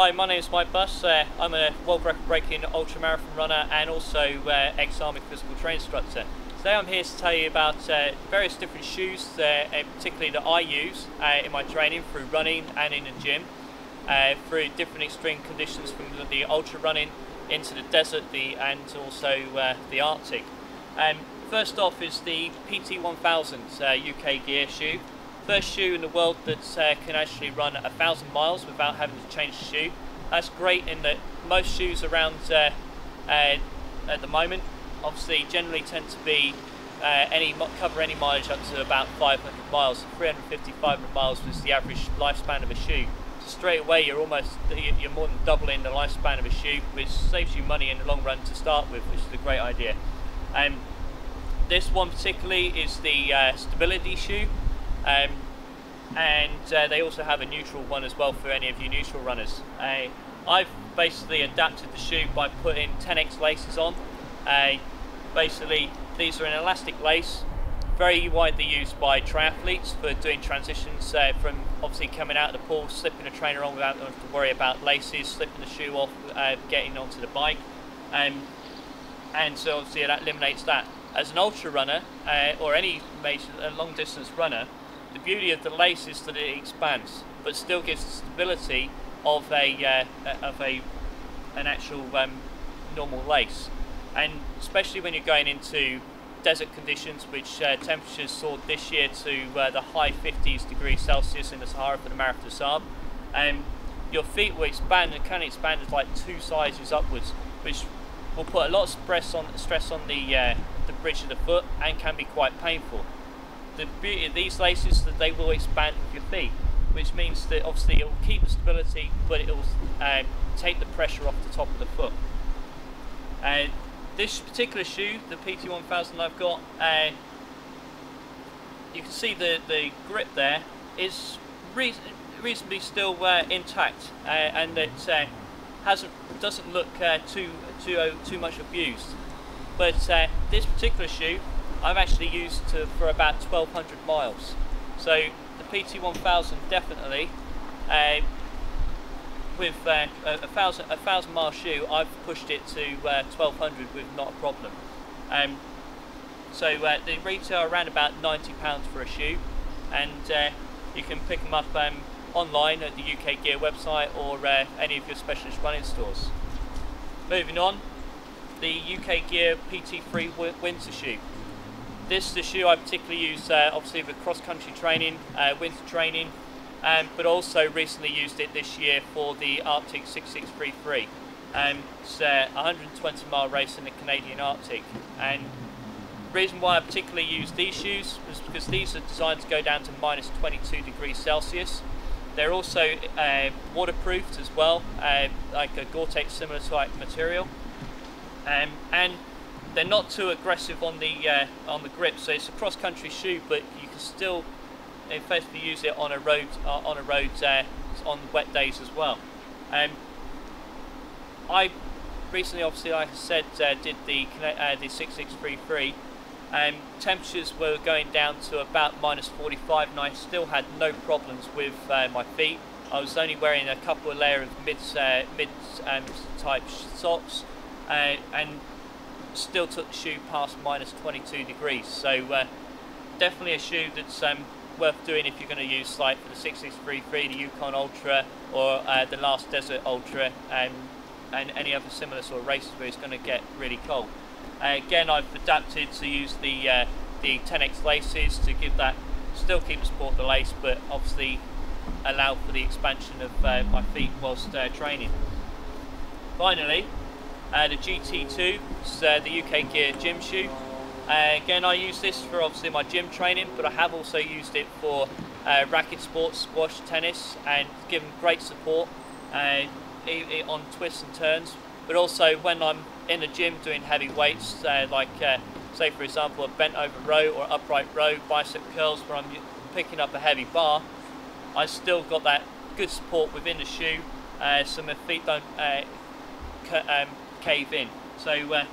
Hi, my name is Mike Buss. I'm a world record-breaking ultramarathon runner and also ex-army physical training instructor. Today I'm here to tell you about various different shoes, particularly that I use in my training through running and in the gym, through different extreme conditions from the ultra running into the desert and also the Arctic. First off is the PT1000 UK gear shoe. First shoe in the world that can actually run 1,000 miles without having to change the shoe. That's great in that most shoes around at the moment obviously generally tend to be cover any mileage up to about 500 miles. 350, 500 miles was the average lifespan of a shoe. So straight away you're more than doubling the lifespan of a shoe, which saves you money in the long run to start with, which is a great idea. This one particularly is the stability shoe. They also have a neutral one as well for any of you neutral runners. I've basically adapted the shoe by putting 10x laces on. Basically these are an elastic lace, very widely used by triathletes for doing transitions from obviously coming out of the pool, slipping a trainer on without having to worry about laces, slipping the shoe off, getting onto the bike, and so obviously that eliminates that. As an ultra runner or any long distance runner, the beauty of the lace is that it expands, but still gives the stability of an actual normal lace. And especially when you're going into desert conditions, which temperatures soared this year to the high 50s degrees Celsius in the Sahara for the Marathon of Saab, your feet will expand and can expand as like 2 sizes upwards, which will put a lot of stress on the bridge of the foot and can be quite painful. The beauty of these laces is that they will expand with your feet, which means that obviously it will keep the stability, but it will take the pressure off the top of the foot. This particular shoe, the PT1000 I've got, you can see the grip there is reasonably still intact, and it doesn't look too much abused. But this particular shoe I've actually used for about 1,200 miles. So the PT1000 definitely, with a 1,000 mile shoe, I've pushed it to 1,200 with not a problem. So they retail around about £90 for a shoe, and you can pick them up online at the UK Gear website or any of your specialist running stores. Moving on, the UK Gear PT3 winter shoe. This is the shoe I particularly use obviously with cross-country training, winter training, but also recently used it this year for the Arctic 6633. It's a 120 mile race in the Canadian Arctic, and the reason why I particularly use these shoes is because these are designed to go down to minus 22 degrees Celsius. They're also waterproofed as well, like a Gore-Tex similar type material, and they're not too aggressive on the grip, so it's a cross-country shoe, but you can still effectively use it on a road on wet days as well. I recently, obviously, like I said, did the 6633. Temperatures were going down to about minus 45, and I still had no problems with my feet. I was only wearing a couple of layers of mid type socks, and still took the shoe past minus 22 degrees. So definitely a shoe that's worth doing if you're going to use, like for the 6633, the Yukon Ultra, or the Last Desert Ultra, and any other similar sort of races where it's going to get really cold. Again, I've adapted to use the 10x laces to give that, still keep the support of the lace, but obviously allow for the expansion of my feet whilst training. Finally, the GT2 is the UK Gear gym shoe. Again, I use this for obviously my gym training, but I have also used it for racket sports, squash, tennis, and given great support on twists and turns. But also when I'm in the gym doing heavy weights, like say for example a bent over row or upright row, bicep curls, where I'm picking up a heavy bar, I still got that good support within the shoe, so my feet don't cave in. So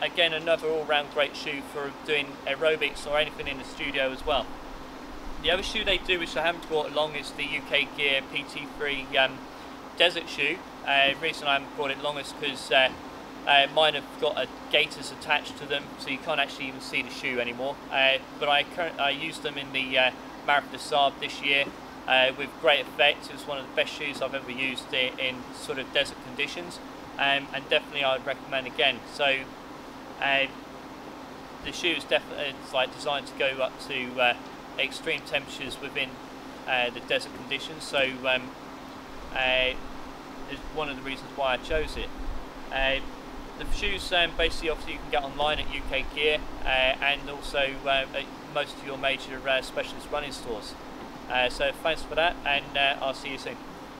again, another all-round great shoe for doing aerobics or anything in the studio as well. The other shoe they do, which I haven't brought along, is the UK Gear PT3 desert shoe. Reason I haven't brought it along is because mine have got gaiters attached to them, so you can't actually even see the shoe anymore. But I used them in the Marathon des Sables this year with great effect. It was one of the best shoes I've ever used in sort of desert conditions, and definitely I would recommend again. So the shoe is definitely like designed to go up to extreme temperatures within the desert conditions. So is one of the reasons why I chose it. The shoes basically obviously you can get online at UK Gear and also at most of your major specialist running stores. So thanks for that, and I'll see you soon.